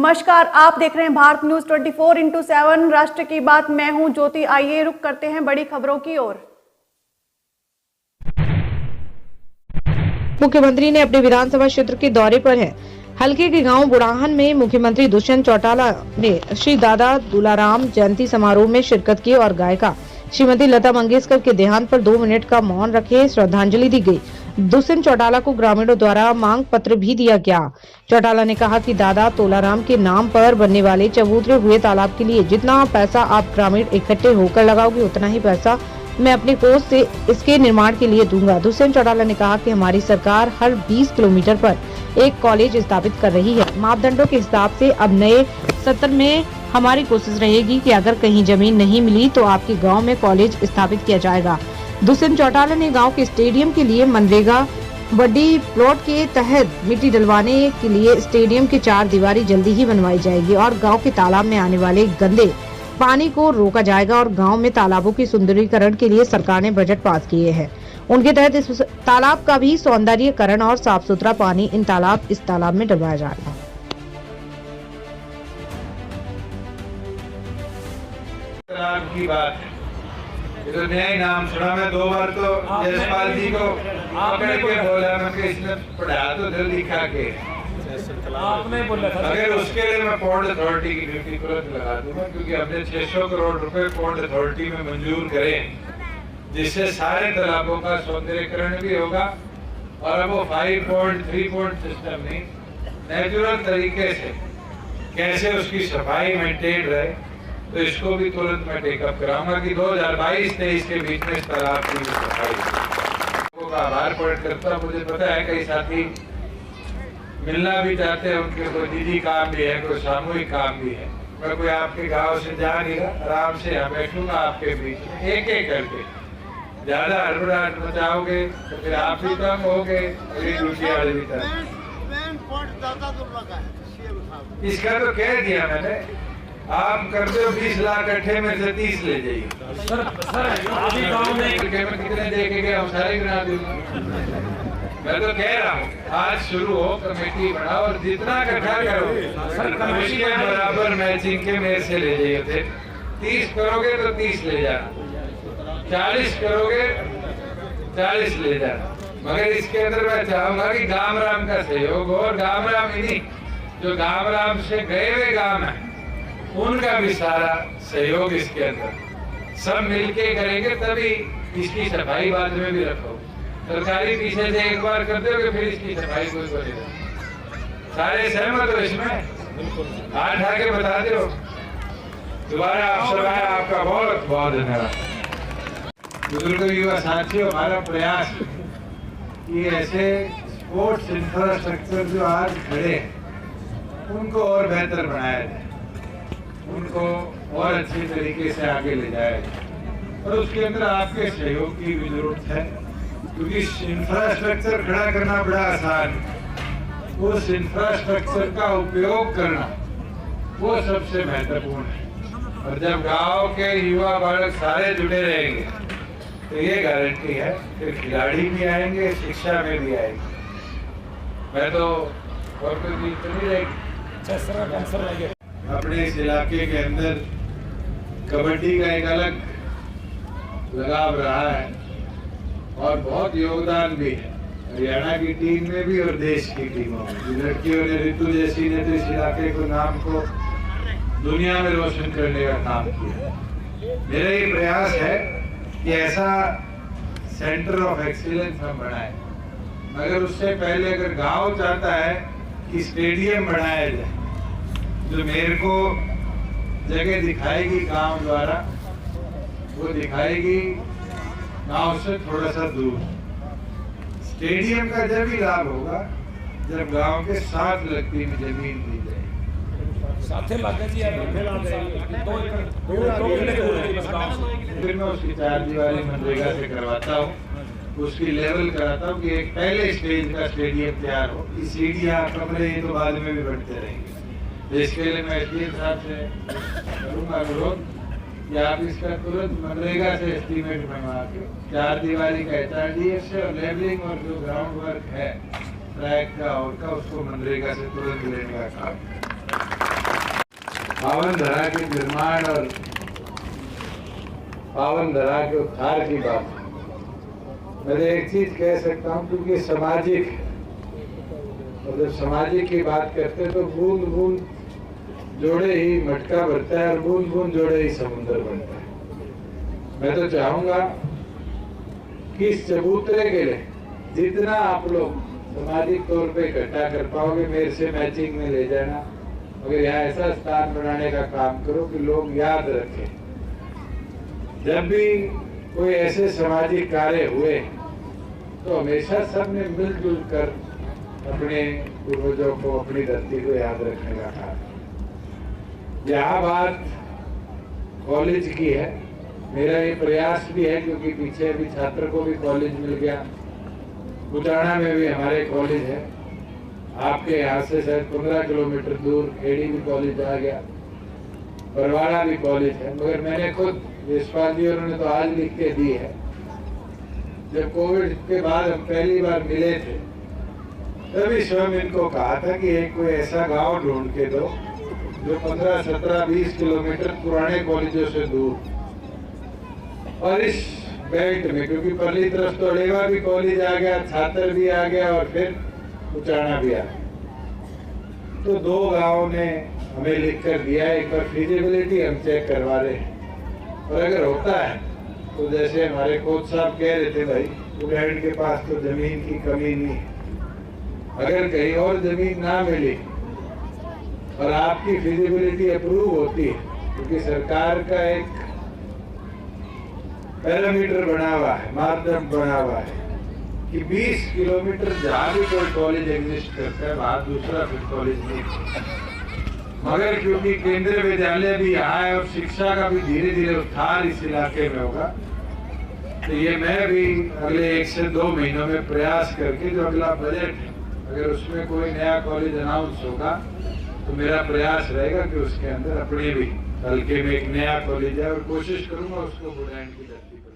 नमस्कार, आप देख रहे हैं भारत न्यूज 24/7 राष्ट्र की बात। मैं हूं ज्योति। आइए रुक करते हैं बड़ी खबरों की ओर। मुख्यमंत्री ने अपने विधानसभा क्षेत्र के दौरे पर हैं। हल्के के गांव बुढ़ाहन में मुख्यमंत्री दुष्यंत चौटाला ने श्री दादा दुलाराम जयंती समारोह में शिरकत की और गायिका श्रीमती लता मंगेशकर के देहांत पर 2 मिनट का मौन रखे श्रद्धांजलि दी गई। दुष्यंत चौटाला को ग्रामीणों द्वारा मांग पत्र भी दिया गया। चौटाला ने कहा कि दादा तोलाराम के नाम पर बनने वाले चबूतरे हुए तालाब के लिए जितना पैसा आप ग्रामीण इकट्ठे होकर लगाओगे उतना ही पैसा मैं अपने कोष से इसके निर्माण के लिए दूंगा। दुष्यंत चौटाला ने कहा कि हमारी सरकार हर 20 किलोमीटर पर एक कॉलेज स्थापित कर रही है। मापदंडों के हिसाब से अब नए सत्र में हमारी कोशिश रहेगी कि अगर कहीं जमीन नहीं मिली तो आपके गांव में कॉलेज स्थापित किया जाएगा। दुष्यंत चौटाला ने गांव के स्टेडियम के लिए मनरेगा बड़ी प्लॉट के तहत मिट्टी डलवाने के लिए स्टेडियम की 4 दीवारी जल्दी ही बनवाई जाएगी और गांव के तालाब में आने वाले गंदे पानी को रोका जाएगा और गांव में तालाबों की सुंदरीकरण के लिए सरकार ने बजट पास किए हैं। उनके तहत इस तालाब का भी सौंदर्यीकरण और साफ सुथरा पानी इस तालाब में डलवाया जाएगा। की बात है, ये तो नया ही नाम सुना। मैं 2 बार तो जयसपाल जी को पकड़ के बोला, मैं कि इसने पढ़ा तो दिल दिखा के आपने बोला था। अगर उसके लिए मैं पोर्ट अथॉरिटी की ड्यूटी तुरंत लगा दूंगा, क्योंकि अपने 600 करोड़ रुपए पोर्ट अथॉरिटी में मंजूर करें, जिससे सारे तालाबों का सौंदर्यीकरण भी होगा। और अब वो 5 पॉइंट 3 पॉइंट सिस्टम नहीं, नेचुरल तरीके से कैसे उसकी सफाई मेंटेन रहे, तो इसको भी तुरंत मैं टेकअप कराऊंगा कि 2022-23 के बीच में इस तालाब की सफाई का आभार प्रकट करता। मुझे पता है कई साथी मिलना भी चाहते हैं, उनके कोई निजी काम भी है, कोई सामूहिक काम भी है। मैं कोई आपके गांव से जा नहीं रहा, आराम से यहाँ बैठूंगा आपके बीच में एक एक करके। ज्यादा हड़बड़ाहट मचाओगे तो फिर आप भी तंग होगे और ये ड्यूटी वाले भी तंग। इसका तो कह दिया मैंने, आप कर दो 20 लाख इकट्ठे में से 30 ले जाइए। सर अभी गांव में कितने देखेंगे, हम सारे गिना दूंगा। मैं तो कह रहा हूँ आज शुरू हो, कमेटी बनाओ और जितना इकट्ठा करो उसके बराबर मैचिंग के मेरे से ले जाइए। थे 30 करोगे तो 30 ले जाना, 40 करोगे 40 ले जाना। मगर इसके अंदर मैं चाहूंगा कि गांव राम का सहयोग हो, और गांव राम ही नहीं, जो गांव राम से गए हुए गांव है उनका भी सारा सहयोग इसके अंदर सब मिलके करेंगे, तभी इसकी सफाई बाद में भी रखो। सरकारी पीछे से एक बार कर दोगे फिर इसकी सफाई कोई करेगा। सारे सहमत हो इसमें? हाथ आके बता दो। दोबारा अवसर आया, आपका बहुत बहुत धन्यवाद। बुजुर्ग युवा साथियों, हमारा प्रयास कि ऐसे स्पोर्ट्स इंफ्रास्ट्रक्चर जो आज खड़े हैं उनको और बेहतर बनाया जाए, उनको और अच्छे तरीके से आगे ले जाए। और उसके अंदर आपके सहयोग की भी जरूरत है, क्योंकि इंफ्रास्ट्रक्चर खड़ा करना बड़ा आसान है, उस इंफ्रास्ट्रक्चर का उपयोग करना वो सबसे महत्वपूर्ण है। और जब गांव के युवा बालक सारे जुड़े रहेंगे तो ये गारंटी है कि खिलाड़ी भी आएंगे, शिक्षा में भी आएंगे। मैं तो और कोई चीज तो नहीं रहेगी। अपने इस इलाके के अंदर कबड्डी का एक अलग लगाव रहा है और बहुत योगदान भी है, हरियाणा की टीम में भी और देश की टीमों में। लड़कियों ने, ऋतु जैसी ने तो इस इलाके को नाम को दुनिया में रोशन करने का काम किया। मेरा ये प्रयास है कि ऐसा सेंटर ऑफ एक्सीलेंस हम बनाए, मगर उससे पहले अगर गांव चाहता है कि स्टेडियम बनाया जाए, जो मेरे को जगह दिखाएगी गांव द्वारा, वो दिखाएगी गांव से थोड़ा सा दूर। स्टेडियम का जब ही लाभ होगा जब गांव के 7 लगती में जमीन दी जाएगी। फिर मैं उसकी 4 दीवारी मनरेगा से करवाता हूँ, उसकी लेवल कराता हूँ कि एक पहले स्टेज का स्टेडियम तैयार हो। सीढ़ियाँ, कमरे ये तो बाद में भी बढ़ते रहेंगे। इसके लिए मैं एसडीएम साहब से करूँगा अनुरोध कि आप इसका तुरंत मनरेगा से एस्टीमेट बनवा के 4 दीवारी का HRDF से और लेवलिंग और जो ग्राउंड वर्क है ट्रैक का और का, उसको मनरेगा से तुरंत लेने का काम। पावन धरा के निर्माण और पावन धरा के उद्धार की बात। मैं एक चीज कह सकता हूँ, क्योंकि सामाजिक, और जब सामाजिक की बात करते हैं तो बूंद बूंद जोड़े ही मटका भरता है और बूंद बूंद जोड़े ही समुद्र बनता है। मैं तो चाहूंगा कि इस चबूतरे के लिए जितना आप लोग सामाजिक तौर पे इकट्ठा कर पाओगे, मेरे से मैचिंग में ले जाना, मगर यहाँ ऐसा स्थान बनाने का काम करो कि लोग याद रखें। जब भी कोई ऐसे सामाजिक कार्य हुए तो हमेशा सबने मिलजुल कर अपने पूर्वजों को, अपनी धरती को याद रखने का काम। यहाँ बात कॉलेज की है, मेरा ये प्रयास भी है, क्योंकि पीछे अभी छात्र को भी कॉलेज मिल गया। कुचाना में भी हमारे कॉलेज है, आपके यहाँ से शायद 15 किलोमीटर दूर खेड़ी भी कॉलेज आ गया, बरवाड़ा भी कॉलेज है। मगर मैंने खुद यशपाल जी उन्होंने तो आज लिख के दी है, जब कोविड के बाद हम पहली बार मिले थे तभी स्वयं इनको कहा था कि एक कोई ऐसा गांव ढूंढ के दो जो 15, 17, 20 किलोमीटर पुराने कॉलेजों से दूर, और इस बेल्ट में, क्योंकि पहली तरफ तो अड़ेवा भी कॉलेज आ गया, छात्र भी आ गया और फिर कुचाना भी आ गया। तो 2 गांवों ने हमें लिख कर दिया है। एक बार फिजिबिलिटी हम चेक करवा रहे हैं, और अगर होता है तो जैसे हमारे कोच साहब कह रहे थे, भाई बुढ़ैड के पास तो जमीन की कमी नहीं है, अगर कहीं और जमीन ना मिली और आपकी फिजिबिलिटी अप्रूव होती है, क्योंकि सरकार का एक पैरामीटर बना हुआ है, मापदंड बना हुआ है कि 20 किलोमीटर जहाँ भी कोई कॉलेज एग्जिस्ट करता है वहाँ दूसरा फिर कॉलेज नहीं। मगर क्योंकि केंद्रीय विद्यालय भी यहाँ है और शिक्षा का भी धीरे धीरे उद्धार इस इलाके में होगा, तो ये मैं भी अगले 1 से 2 महीनों में प्रयास करके जो अगला बजट है, अगर उसमें कोई नया कॉलेज अनाउंस होगा तो मेरा प्रयास रहेगा कि उसके अंदर अपने भी हल्के में एक नया कॉलेज है, और कोशिश करूंगा उसको बुढ़ैन की धरती पर